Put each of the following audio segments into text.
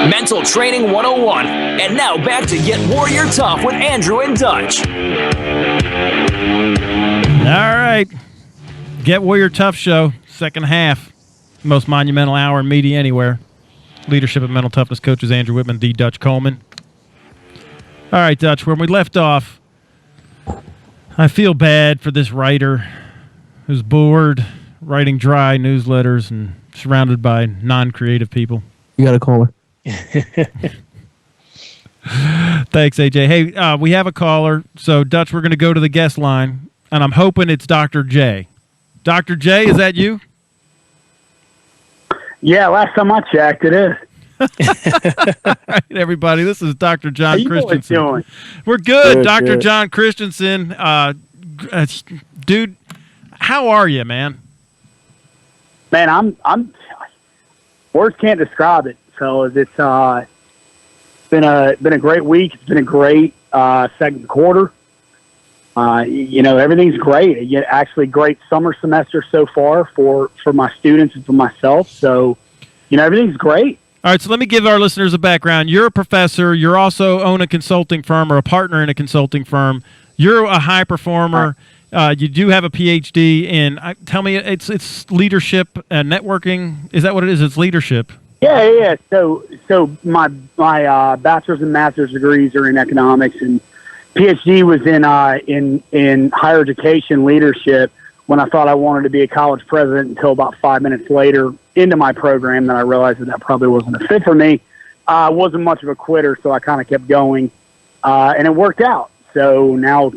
Mental Training 101. And now back to Get Warrior Tough with Andrew and Dutch. All right. Get Warrior Tough show, second half. Most monumental hour in media anywhere. Leadership and mental toughness coaches Andrew Wittman, the Dutch Coleman. All right, Dutch, where we left off, I feel bad for this writer who's bored, writing dry newsletters and surrounded by non-creative people. You got to call her. Thanks, AJ. Hey, we have a caller. So, Dutch, we're going to go to the guest line, and I'm hoping it's Dr. J. Dr. J, is that you? Yeah, last time I checked, it is. All right, everybody, this is Dr. John Christensen. How you boys doing? We're good, Dr. Good. John Christensen. Dude, how are you, man? Man, I'm words can't describe it. So it's been a great week. It's been a great second quarter. Everything's great. Actually, great summer semester so far for my students and for myself. So, everything's great. All right, so let me give our listeners a background. You're a professor. You also own a consulting firm or a partner in a consulting firm. You're a high performer. You do have a PhD in. Tell me, it's leadership and networking. Is that what it is? It's leadership. Yeah. So my bachelor's and master's degrees are in economics, and PhD was in higher education leadership. When I thought I wanted to be a college president, until about 5 minutes later into my program, that I realized that probably wasn't a fit for me. I wasn't much of a quitter, so I kind of kept going, and it worked out. So now,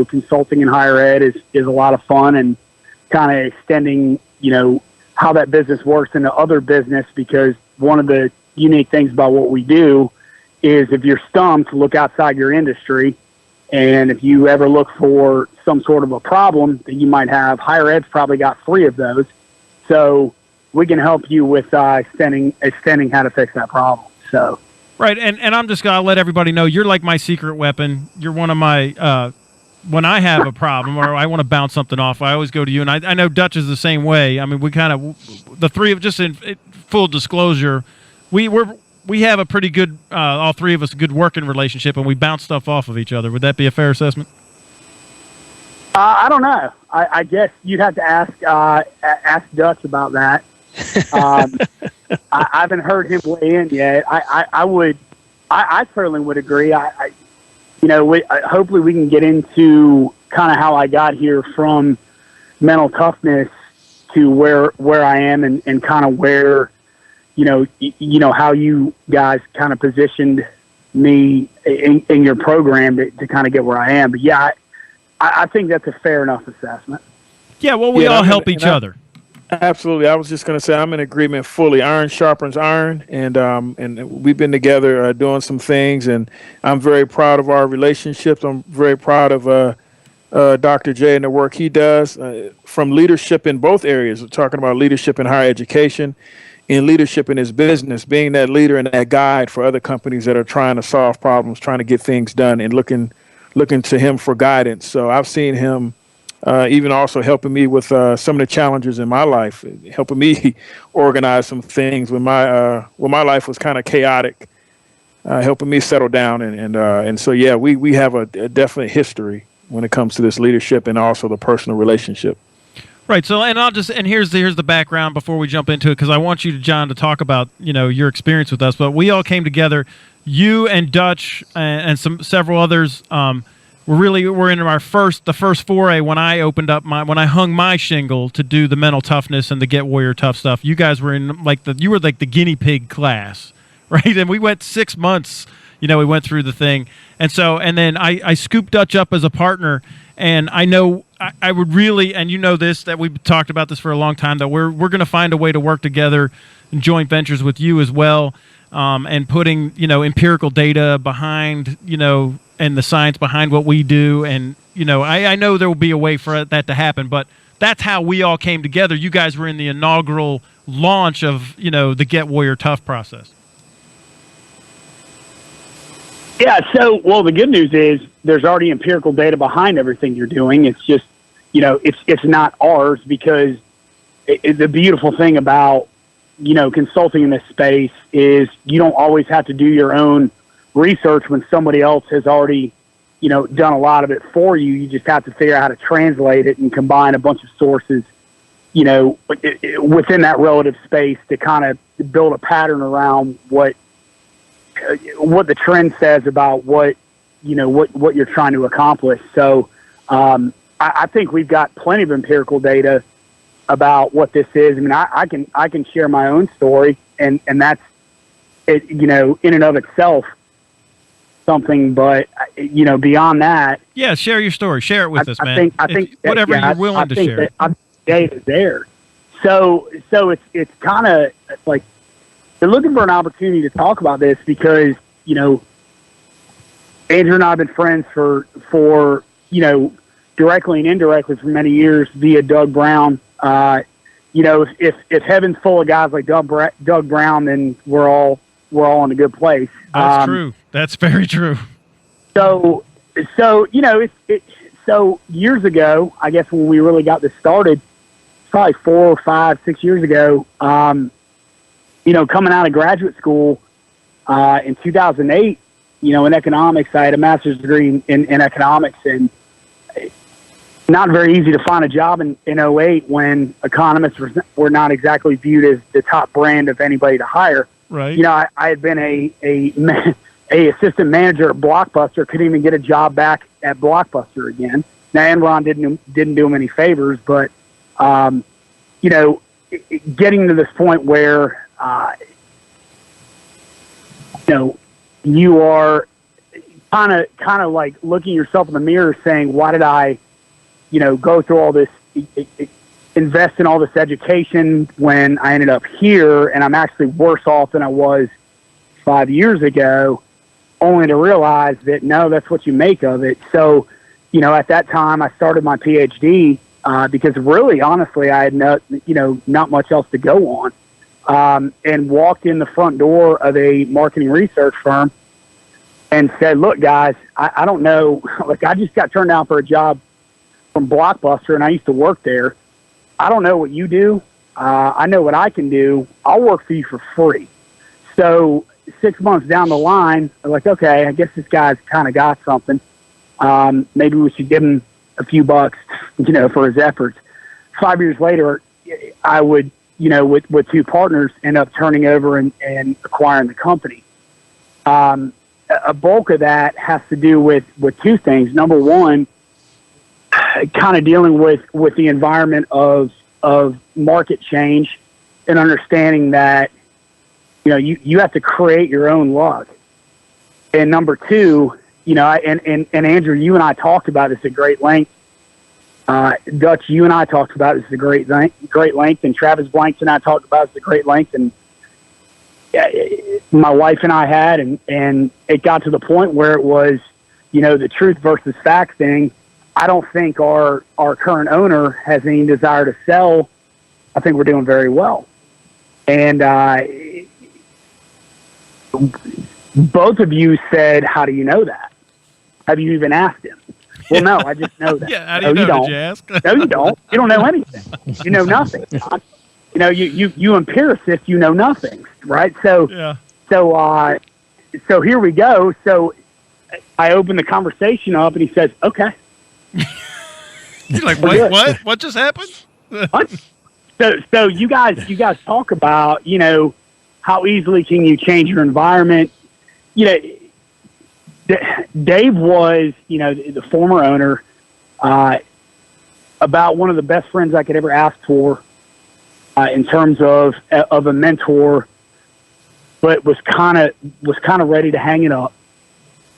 consulting in higher ed is a lot of fun, and kind of extending, how that business works into other business, because one of the unique things about what we do is if you're stumped, look outside your industry. And if you ever look for some sort of a problem that you might have, higher ed's probably got 3 of those. So we can help you with extending how to fix that problem. So Right, and I'm just going to let everybody know you're like my secret weapon. You're one of my when I have a problem or I want to bounce something off, I always go to you. And I know Dutch is the same way. I mean, we kind of, the 3 of, just in full disclosure, we have a pretty good, all 3 of us, a good working relationship, and we bounce stuff off of each other. Would that be a fair assessment? I don't know. I guess you'd have to ask Dutch about that. I haven't heard him weigh in yet. I certainly would agree. Hopefully we can get into kind of how I got here from mental toughness to where I am, and kind of where, how you guys kind of positioned me in your program to kind of get where I am. But yeah, I think that's a fair enough assessment. Yeah, well, we all help each other. Absolutely. I was just going to say I'm in agreement fully. Iron sharpens iron, and we've been together doing some things, and I'm very proud of our relationships. I'm very proud of Dr. J and the work he does from leadership in both areas. We're talking about leadership in higher education and leadership in his business, being that leader and that guide for other companies that are trying to solve problems, trying to get things done, and looking to him for guidance. So I've seen him even also helping me with some of the challenges in my life, helping me organize some things when my life was kind of chaotic, helping me settle down. And so, yeah, we have a definite history when it comes to this leadership and also the personal relationship. Right. So, and here's the background before we jump into it, because I want you, John, to talk about, your experience with us. But we all came together, you and Dutch and several others. We're in the first foray when I when I hung my shingle to do the mental toughness and the Get Warrior Tough stuff. You guys were in you were like the guinea pig class, right? And we went 6 months. We went through the thing, and then I scooped Dutch up as a partner. And I know I would really, and this, that we've talked about this for a long time, that we're going to find a way to work together in joint ventures with you as well, and putting empirical data behind and the science behind what we do. And I know there will be a way for that to happen, but that's how we all came together. You guys were in the inaugural launch of the Get Warrior Tough process. Yeah, so, the good news is there's already empirical data behind everything you're doing. It's just, it's not ours, because the beautiful thing about, consulting in this space is you don't always have to do your own research when somebody else has already, done a lot of it for you. You just have to figure out how to translate it and combine a bunch of sources, within that relative space to kind of build a pattern around what the trend says about what you're trying to accomplish. So I think we've got plenty of empirical data about what this is. I mean, I can share my own story, and that's it, in and of itself something. But beyond that, yeah, share your story. Share it with us, man. I think whatever you're willing to share. That data there. So it's kind of like they're looking for an opportunity to talk about this because Andrew and I have been friends for directly and indirectly for many years via Doug Brown. If heaven's full of guys like Doug Brown, then we're all in a good place. That's true. That's very true. So years ago, I guess when we really got this started, probably 4 or 5, 6 years ago, coming out of graduate school in 2008, in economics, I had a master's degree in economics, and not very easy to find a job in 08 when economists were not exactly viewed as the top brand of anybody to hire. Right. I had been a assistant manager at Blockbuster, couldn't even get a job back at Blockbuster again. Now Enron didn't do him any favors, but getting to this point where you are kind of like looking yourself in the mirror saying, why did I go through all this, invest in all this education when I ended up here and I'm actually worse off than I was 5 years ago, only to realize that no, that's what you make of it. So, at that time I started my PhD because really, honestly, I had not much else to go on, and walked in the front door of a marketing research firm and said, look, guys, I don't know, like I just got turned down for a job from Blockbuster, and I used to work there. I don't know what you do. I know what I can do. I'll work for you for free. So 6 months down the line, I'm like, okay, I guess this guy's kind of got something. Maybe we should give him a few bucks, for his efforts. 5 years later, I would, with 2 partners, end up turning over and acquiring the company. A bulk of that has to do with 2 things. Number one, kind of dealing with the environment of market change and understanding that, you have to create your own luck. And number 2, and Andrew, you and I talked about this at great length. Dutch, you and I talked about this at great length, and Travis Blanks and I talked about this at great length, and my wife and I had, and it got to the point where it was, the truth versus fact thing. I don't think our current owner has any desire to sell. I think we're doing very well. And both of you said, how do you know that? Have you even asked him? Well, no, I just know that. Yeah, how do you know? Don't. Did you ask? No, you don't. You don't know anything. You know nothing. You empiricist, you know nothing, right? So, yeah. So here we go. So I opened the conversation up, and he says, okay. You're like, wait, what? What just happened? What? So you guys talk about, how easily can you change your environment? Dave was, the former owner, about one of the best friends I could ever ask for, in terms of a mentor, but was kind of ready to hang it up.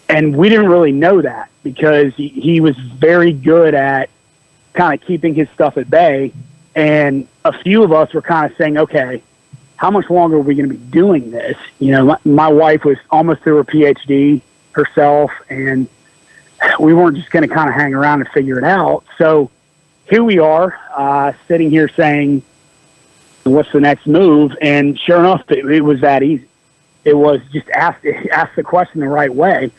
And we didn't really know that because he was very good at kind of keeping his stuff at bay. And a few of us were kind of saying, okay, how much longer are we going to be doing this? My wife was almost through her PhD herself, and we weren't just going to kind of hang around and figure it out. So here we are, sitting here saying, what's the next move? And sure enough, it was that easy. It was just ask the question the right way.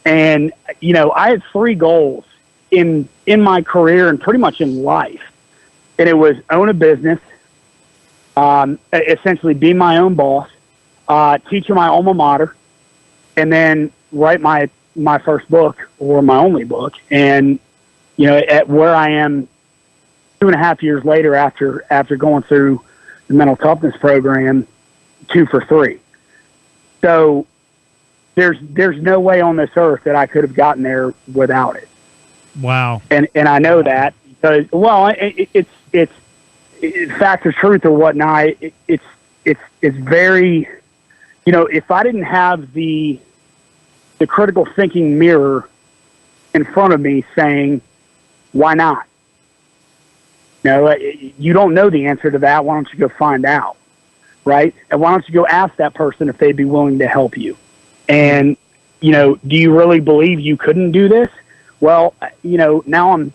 And, I had 3 goals in my career and pretty much in life. And it was own a business, essentially be my own boss, teach my alma mater, and then write my first book or my only book. And, at where I am 2.5 years later after going through the mental toughness program, 2 for 3. So there's no way on this earth that I could have gotten there without it. Wow. And I know that because, it's fact or truth or whatnot. It's very, if I didn't have the critical thinking mirror in front of me saying, why not? You don't know the answer to that. Why don't you go find out? Right? And why don't you go ask that person if they'd be willing to help you? And, do you really believe you couldn't do this? Well, now I'm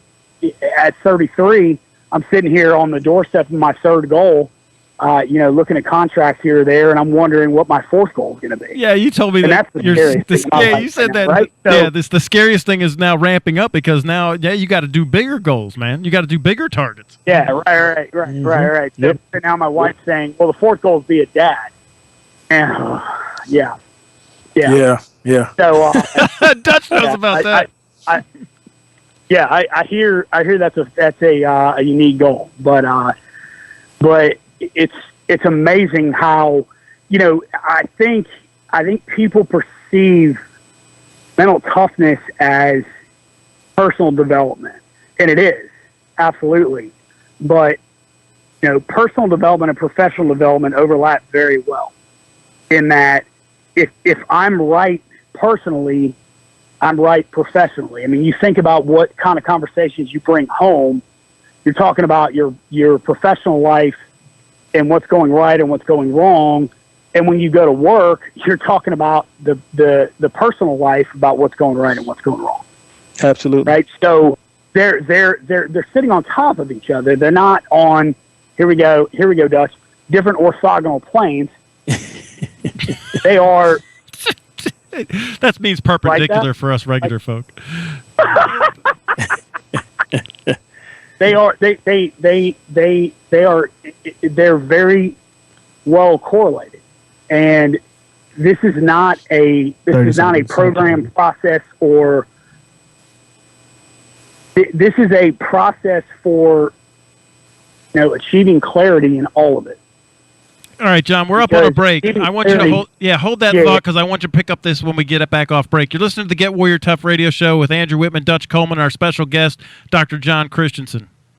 at 33. I'm sitting here on the doorstep of my third goal, looking at contracts here or there, and I'm wondering what my fourth goal is going to be. Yeah, you told me that's the scariest thing in my life you said right now, that. right? So, the scariest thing is now ramping up because now, you got to do bigger goals, man. You got to do bigger targets. Yeah, right. So, Yep. so now my wife's saying, well, the fourth goal is be a dad. And, yeah. So, Dutch knows about that. I hear that's a unique goal, but it's amazing how, I think people perceive mental toughness as personal development, and it is absolutely, but personal development and professional development overlap very well in that if I'm right personally, I'm right professionally. I mean, you think about what kind of conversations you bring home. You're talking about your professional life and what's going right and what's going wrong. And when you go to work, you're talking about the personal life about what's going right and what's going wrong. Absolutely. Right. So they're sitting on top of each other. They're not on, here we go, Dutch, different orthogonal planes. They are. That means perpendicular for us regular folk. They're very well correlated, and this is not a program process, or this is a process for achieving clarity in all of it. All right, John, we're up on a break. I want you to hold that thought because I want you to pick up this when we get it back off break. You're listening to the Get Warrior Tough radio show with Andrew Wittman, Dutch Coleman, our special guest, Dr. John Christensen.